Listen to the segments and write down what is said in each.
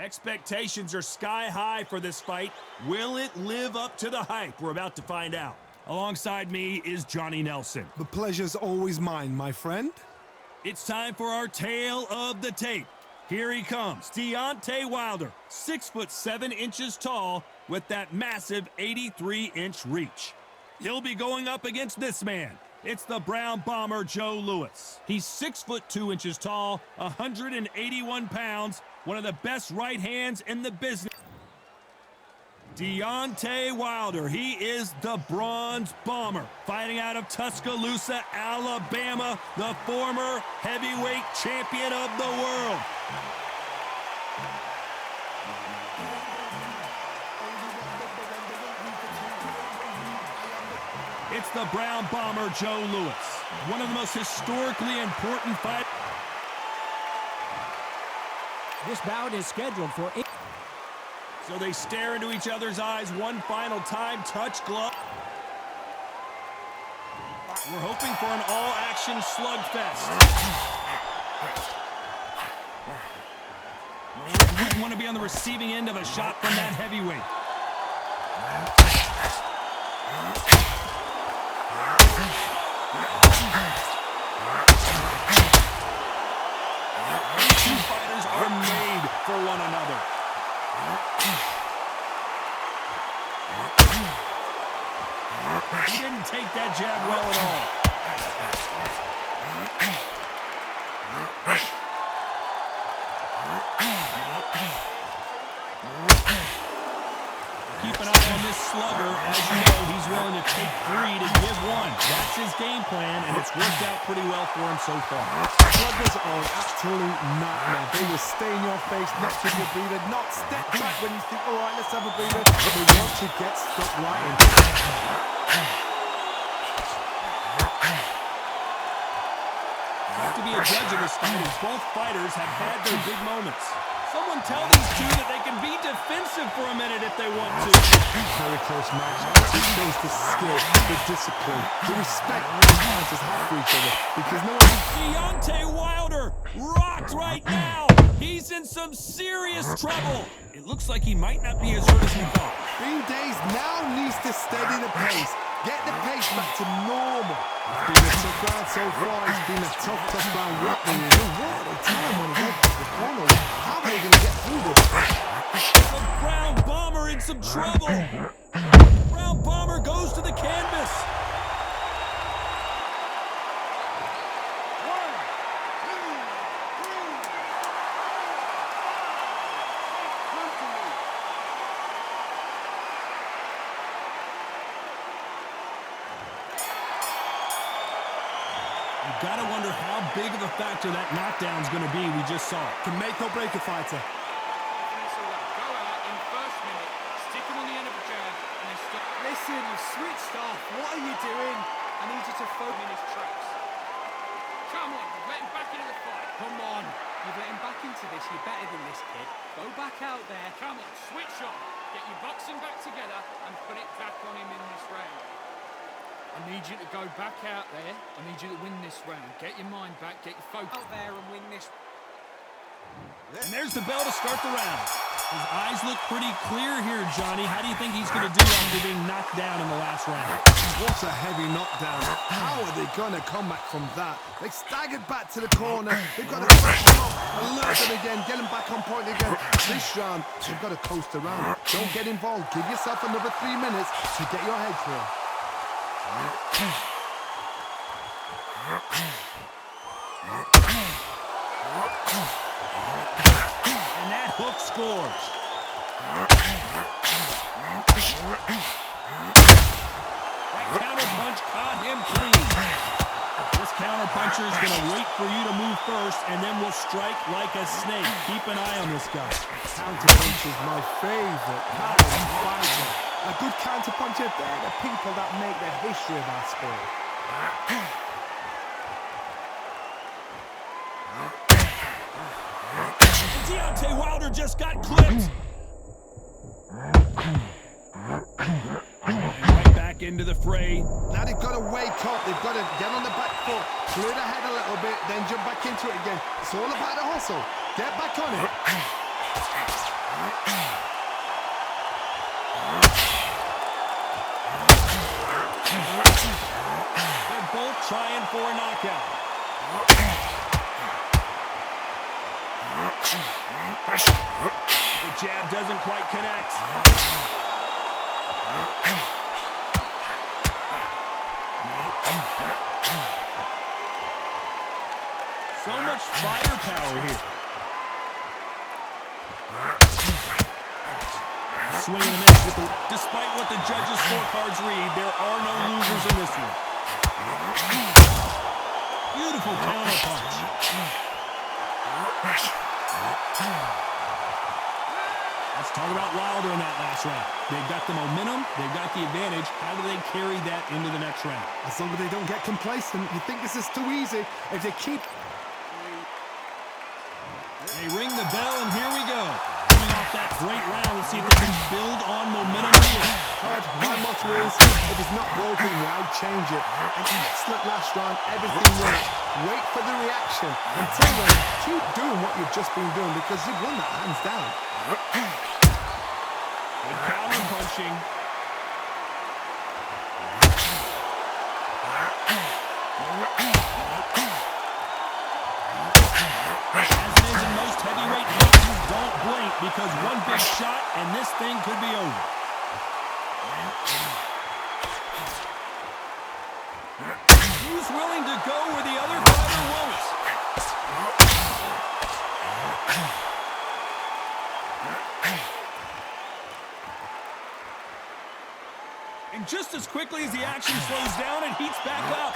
Expectations are sky high for this fight. Will it live up to the hype? We're about to find out. Alongside me is Johnny Nelson. The pleasure's always mine, my friend. It's time for our tale of the tape. Here he comes, Deontay Wilder, 6'7" tall with that massive 83-inch reach. He'll be going up against this man. It's the Brown Bomber, Joe Louis. He's 6'2" tall, 181 pounds, one of the best right hands in the business. Deontay Wilder, he is the Bronze Bomber, fighting out of Tuscaloosa, Alabama, the former heavyweight champion of the world. It's the Brown Bomber, Joe Louis, one of the most historically important fights. This bout is scheduled for 8. So they stare into each other's eyes one final time, touch glove. We're hoping for an all-action slugfest. You wouldn't want to be on the receiving end of a shot from that heavyweight. These two fighters are made for one another. He didn't take that jab well at all. Keep an eye on this slugger. As you know, he's willing to take 3 to give 1. That's his game plan, and it's worked out pretty well for him so far. Sluggers are absolute nightmare. They will stay in your face, not take a breather, not step back when you think, all right, let's have a breather. They want to get stuck right in. To be a judge of this fight, both fighters have had their big moments. Someone tell these two that they can be defensive for a minute if they want to. Very close match. It shows the skill, the discipline, the respect the fighters have for each other. Because no one... Deontay Wilder rocked right now. He's in some serious trouble. It looks like he might not be as hurt as we thought. Green Days now needs to steady the pace. Get the pace back to normal. It's been a tough round so far. It's been a tough round. What are they telling when they get to the corner? How are they going to get through this? The Brown Bomber in some trouble. Brown Bomber goes to the canvas. Gotta wonder how big of a factor that knockdown's gonna be. We just saw it. Can make or break a fighter. Go out in first minute, stick him on the end of a jab, and then stop. Listen, you've switched off. What are you doing? I need you to focus in his tracks. Come on, you've let him back into the fight. Come on, you've let him back into this. You're better than this, kid. Go back out there. Come on, switch on. Get your boxing back together and put it back on him in this round. I need you to go back out there. I need you to win this round. Get your mind back, get your focus Out there and win this. And there's the bell to start the round. His eyes look pretty clear here, Johnny. How do you think he's going to do after being knocked down in the last round? What a heavy knockdown. How are they going to come back from that? They staggered back to the corner. They've got to fresh them up, alert them again, get them back on point again. This round, they've got to coast around. Don't get involved. Give yourself another 3 minutes to get your head clear. And that hook scores. That counter punch caught him clean. This counter puncher is going to wait for you to move first, and then will strike like a snake. Keep an eye on this guy. Counter punch is my favorite kind of fighter. A good counter puncher, they're the people that make the history of our sport. Deontay Wilder just got clipped. Right back into the fray. Now they've got to wake up. They've got to get on the back foot, clear the head a little bit, then jump back into it again. It's all about the hustle. Get back on it. for a knockout. The jab doesn't quite connect. So much firepower here. Swing and a miss with the... Despite what the judges' scorecards read, there are no losers in this one. Beautiful counter punch. Let's talk about Wilder in that last round. They've got the momentum, they've got the advantage. How do they carry that into the next round? As long as they don't get complacent, you think this is too easy. If they keep... They ring the bell, and here we go. Coming off that great round, let's see if they can build on momentum here. Hard, my motto is, if it's not broken, why change it? An excellent last round, everything worked. Wait for the reaction. Until then, keep doing what you've just been doing because you've won that hands down. Good counter punching. As it is in most heavyweight boxing, don't blink because one big shot and this thing could be over. Who's willing to go where the other fighter won't? And just as quickly as the action slows down, it heats back up.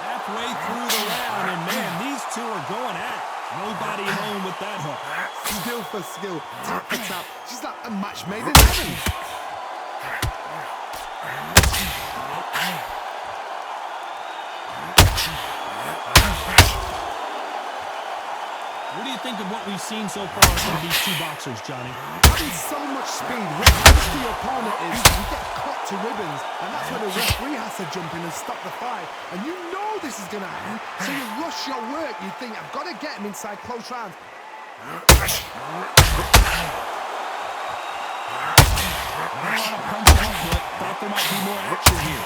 Halfway through the round, and man, these two are going at it. Nobody home with that hook. Skill for skill, tap for tap. She's like a match made in heaven. What do you think of what we've seen so far from these two boxers, Johnny? Having so much speed, whatever the opponent is, you get cut to ribbons, and that's where the referee has to jump in and stop the fight. And you know this is going to happen, so you rush your work. You think, I've got to get him inside close rounds. Not a lot of punch output. Thought there might be more action here.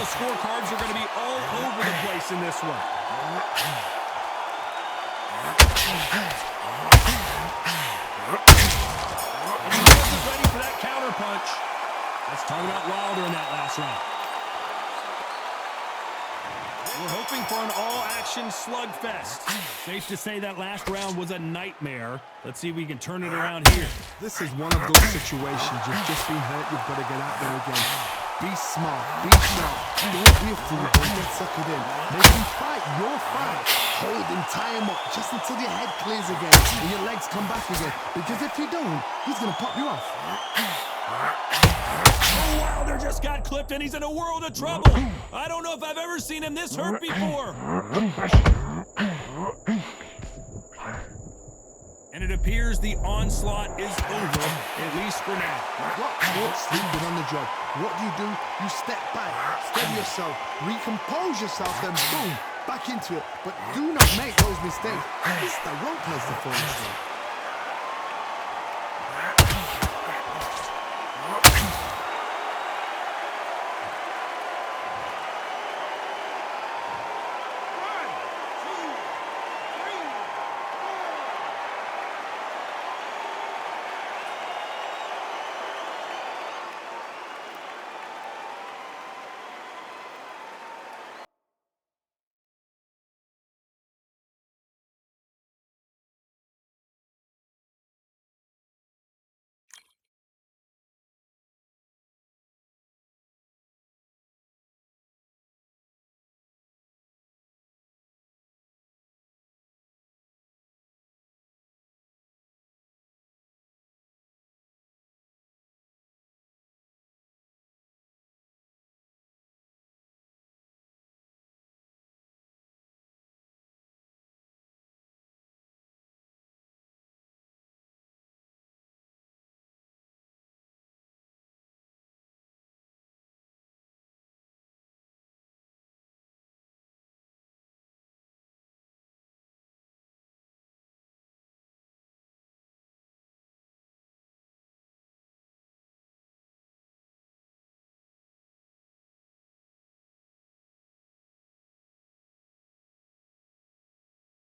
The scorecards are going to be all over the place in this one. And he wasn't ready for that counter punch. Let's talk about Wilder in that last round. We're hoping for an all-action slugfest. Safe to say that last round was a nightmare. Let's see if we can turn it around here. This is one of those situations. You've just been hurt. You've got to get out there again. Be smart, be sharp. Don't be a fool, don't get suckered in. Make him fight your fight. Hold him, tie him up, just until your head clears again and your legs come back again. Because if you don't, he's going to pop you off. Oh, Wilder just got clipped and he's in a world of trouble. I don't know if I've ever seen him this hurt before. And it appears the onslaught is over, at least for now. What? Sleeping on the job. What do? You step back, steady yourself, recompose yourself, then boom, back into it. But do not make those mistakes. It's the wrong place to fall asleep.